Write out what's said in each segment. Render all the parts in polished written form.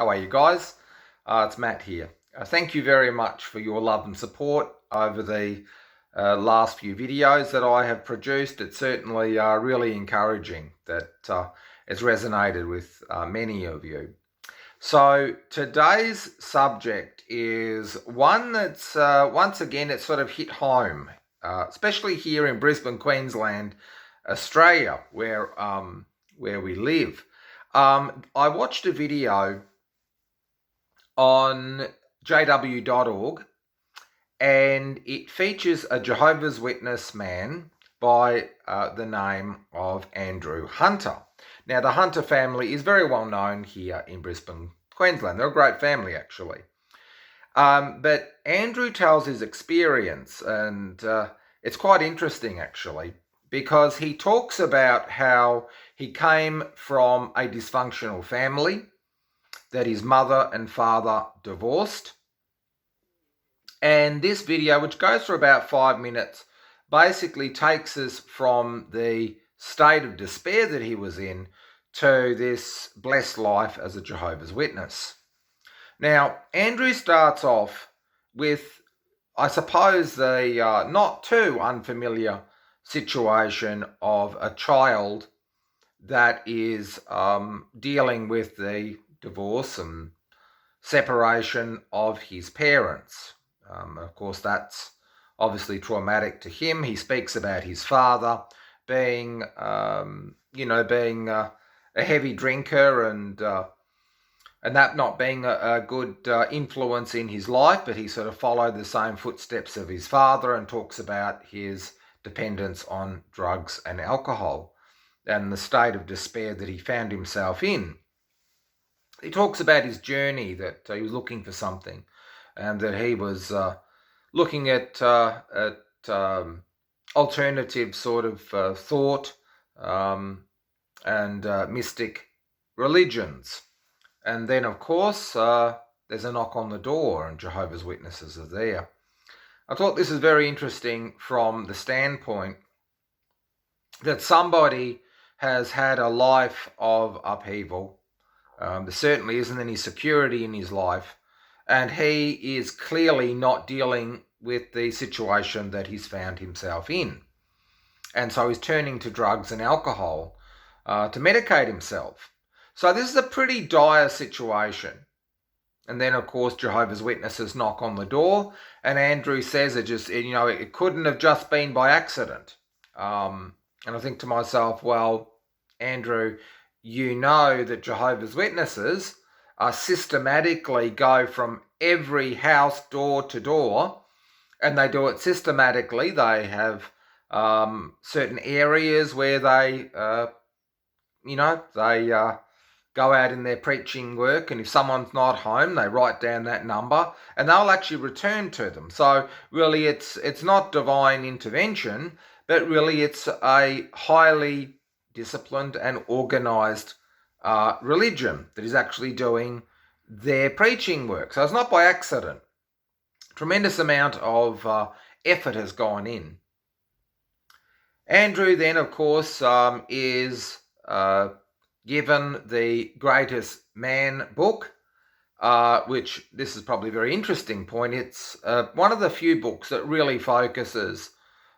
How are you guys? It's Matt here. Thank you very much for your love and support over the last few videos that I have produced. It's certainly really encouraging that it's resonated with many of you. So today's subject is one that's once again it's sort of hit home, especially here in Brisbane, Queensland, Australia, where we live. I watched a video on jw.org, and it features a Jehovah's Witness man by the name of Andrew Hunter. Now, the Hunter family is very well known here in Brisbane, Queensland. They're a great family, actually. But Andrew tells his experience, and it's quite interesting, actually, because he talks about how he came from a dysfunctional family, that his mother and father divorced. And this video, which goes for about 5 minutes, basically takes us from the state of despair that he was in to this blessed life as a Jehovah's Witness. Now, Andrew starts off with, I suppose, the not too unfamiliar situation of a child that is dealing with the divorce and separation of his parents. Of course, that's obviously traumatic to him. He speaks about his father being, being a heavy drinker and that not being a good influence in his life, but he sort of followed the same footsteps of his father and talks about his dependence on drugs and alcohol and the state of despair that he found himself in. He talks about his journey, that he was looking for something and that he was looking at alternative sort of thought and mystic religions. And then, of course, there's a knock on the door and Jehovah's Witnesses are there. I thought this is very interesting from the standpoint that somebody has had a life of upheaval. There certainly isn't any security in his life, and he is clearly not dealing with the situation that he's found himself in. And so he's turning to drugs and alcohol to medicate himself. So this is a pretty dire situation. And then, of course, Jehovah's Witnesses knock on the door, and Andrew says it couldn't have just been by accident. And I think to myself, well, Andrew, you know that Jehovah's Witnesses systematically go from every house door to door, and they do it systematically. They have certain areas where they go out in their preaching work, and if someone's not home, they write down that number, and they'll actually return to them. So really, it's not divine intervention, but really it's a highly disciplined and organised religion that is actually doing their preaching work. So it's not by accident. Tremendous amount of effort has gone in. Andrew then, of course, is given the Greatest Man book, which this is probably a very interesting point. It's one of the few books that really focuses,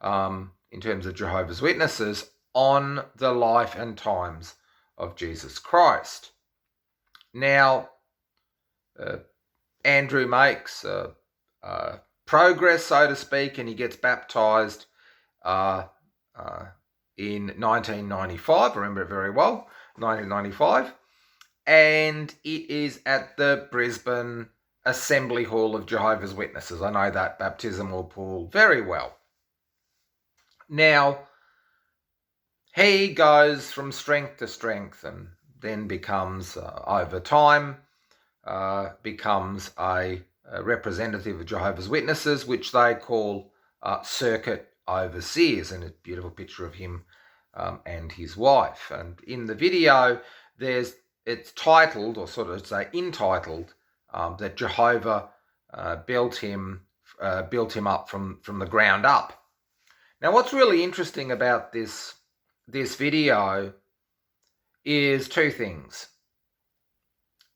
in terms of Jehovah's Witnesses, on the life and times of Jesus Christ. Now, Andrew makes progress, so to speak, and he gets baptised in 1995. I remember it very well, 1995. And it is at the Brisbane Assembly Hall of Jehovah's Witnesses. I know that baptismal pool very well. Now, he goes from strength to strength and then becomes, over time, becomes a representative of Jehovah's Witnesses, which they call circuit overseers, and a beautiful picture of him and his wife. And in the video, it's titled, or sort of say entitled, that Jehovah built him up from the ground up. Now, what's really interesting about this video is two things.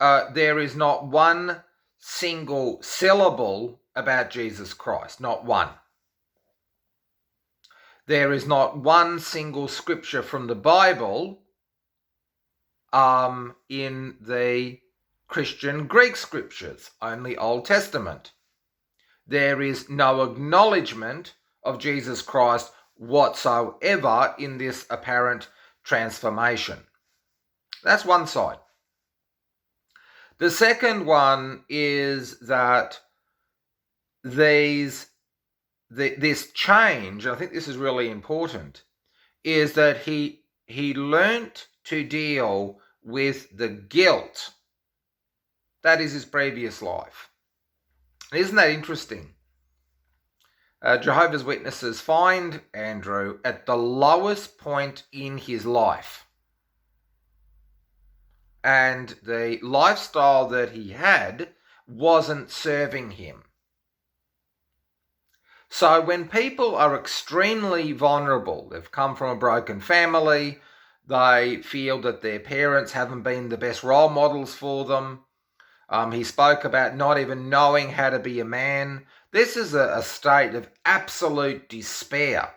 there is not one single syllable about Jesus Christ, not one. There is not one single scripture from the Bible in the Christian Greek scriptures, only Old Testament. There is no acknowledgement of Jesus Christ whatsoever in this apparent transformation. That's one side. The second one is that this change, I think this is really important, is that he learnt to deal with the guilt that is his previous life. Isn't that interesting? Jehovah's Witnesses find Andrew at the lowest point in his life. And the lifestyle that he had wasn't serving him. So when people are extremely vulnerable, they've come from a broken family, they feel that their parents haven't been the best role models for them. He spoke about not even knowing how to be a man. This is a state of absolute despair.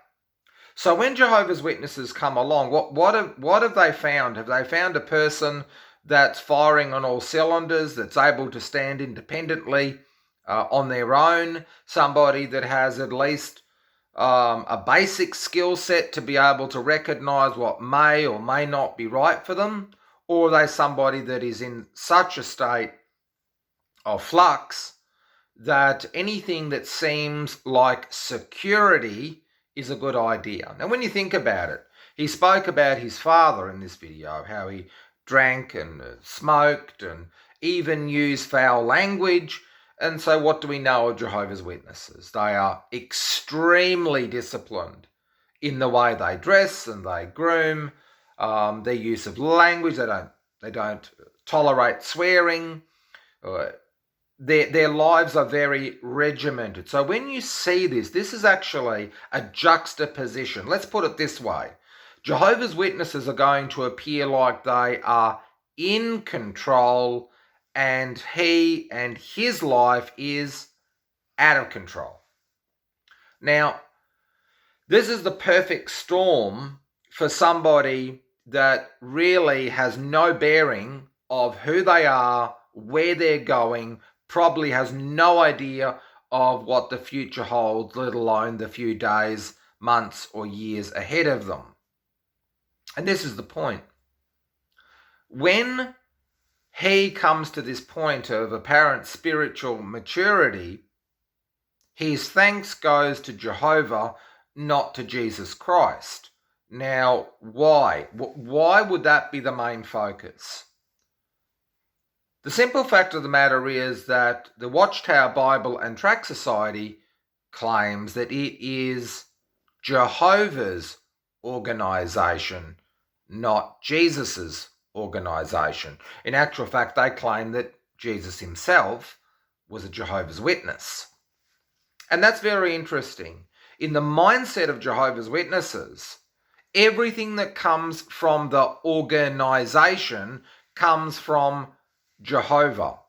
So when Jehovah's Witnesses come along, what have they found? Have they found a person that's firing on all cylinders, that's able to stand independently on their own, somebody that has at least a basic skill set to be able to recognize what may or may not be right for them? Or are they somebody that is in such a state of flux that anything that seems like security is a good idea? Now, when you think about it, he spoke about his father in this video, how he drank and smoked and even used foul language. And so what do we know of Jehovah's Witnesses? They are extremely disciplined in the way they dress and they groom, their use of language. They don't tolerate swearing. Their lives are very regimented. So when you see this is actually a juxtaposition. Let's put it this way. Jehovah's Witnesses are going to appear like they are in control, and he and his life is out of control. Now, this is the perfect storm for somebody that really has no bearing of who they are, where they're going, probably has no idea of what the future holds, let alone the few days, months, or years ahead of them. And this is the point. When he comes to this point of apparent spiritual maturity, his thanks goes to Jehovah, not to Jesus Christ. Now, why? Why would that be the main focus? The simple fact of the matter is that the Watchtower Bible and Tract Society claims that it is Jehovah's organisation, not Jesus's organisation. In actual fact, they claim that Jesus himself was a Jehovah's Witness. And that's very interesting. In the mindset of Jehovah's Witnesses, everything that comes from the organisation comes from Jehovah.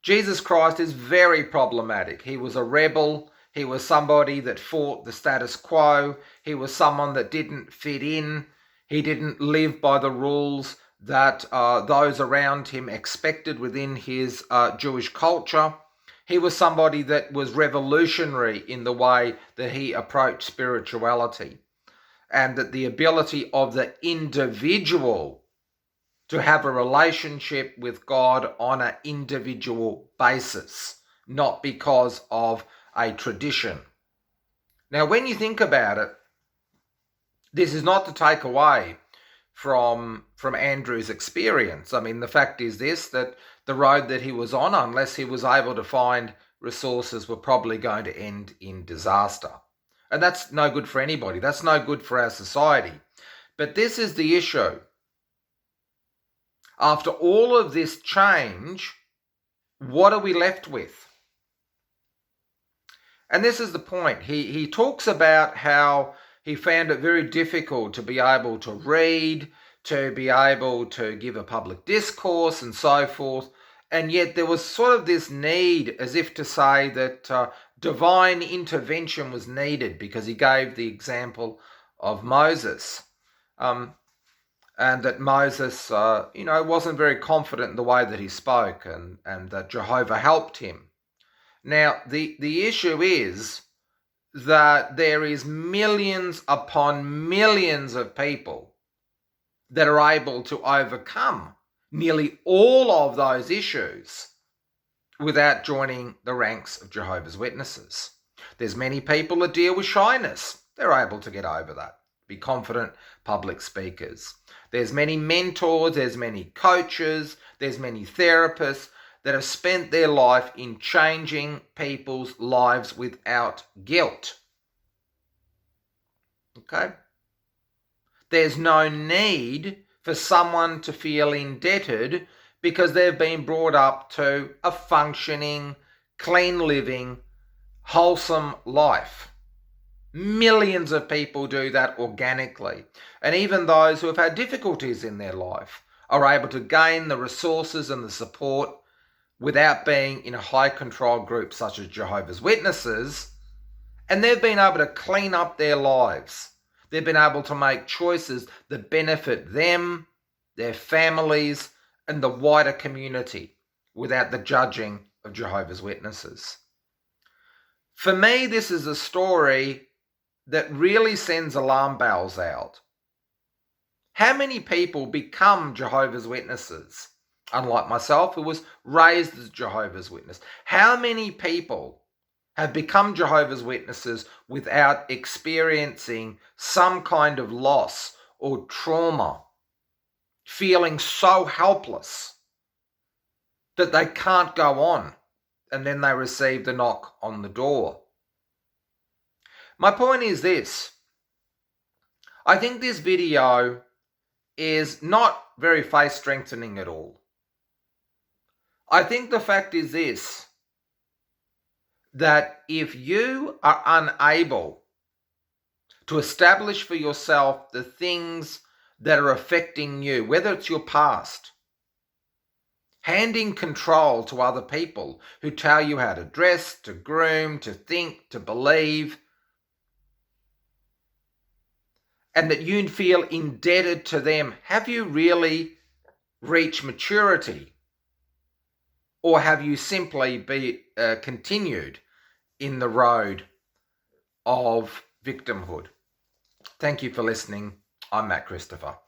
Jesus Christ is very problematic. He was a rebel. He was somebody that fought the status quo. He was someone that didn't fit in. He didn't live by the rules that those around him expected within his Jewish culture. He was somebody that was revolutionary in the way that he approached spirituality, and that the ability of the individual to have a relationship with God on an individual basis, not because of a tradition. Now, when you think about it, this is not to take away from Andrew's experience. I mean, the fact is this, that the road that he was on, unless he was able to find resources, were probably going to end in disaster. And that's no good for anybody. That's no good for our society. But this is the issue. After all of this change, what are we left with? And this is the point. He talks about how he found it very difficult to be able to read, to be able to give a public discourse and so forth. And yet there was sort of this need, as if to say that divine intervention was needed, because he gave the example of Moses. And that Moses, wasn't very confident in the way that he spoke, and that Jehovah helped him. Now, the issue is that there is millions upon millions of people that are able to overcome nearly all of those issues without joining the ranks of Jehovah's Witnesses. There's many people that deal with shyness. They're able to get over that, be confident public speakers. There's many mentors, there's many coaches, there's many therapists that have spent their life in changing people's lives without guilt. Okay? There's no need for someone to feel indebted because they've been brought up to a functioning, clean living, wholesome life. Millions of people do that organically. And even those who have had difficulties in their life are able to gain the resources and the support without being in a high control group such as Jehovah's Witnesses. And they've been able to clean up their lives. They've been able to make choices that benefit them, their families, and the wider community without the judging of Jehovah's Witnesses. For me, this is a story that really sends alarm bells out. How many people become Jehovah's Witnesses? Unlike myself, who was raised as Jehovah's Witness. How many people have become Jehovah's Witnesses without experiencing some kind of loss or trauma, feeling so helpless that they can't go on, and then they receive the knock on the door? My point is this. I think this video is not very faith strengthening at all. I think the fact is this, that if you are unable to establish for yourself the things that are affecting you, whether it's your past, handing control to other people who tell you how to dress, to groom, to think, to believe, and that you feel indebted to them, have you really reached maturity? Or have you simply continued in the road of victimhood? Thank you for listening. I'm Matt Christopher.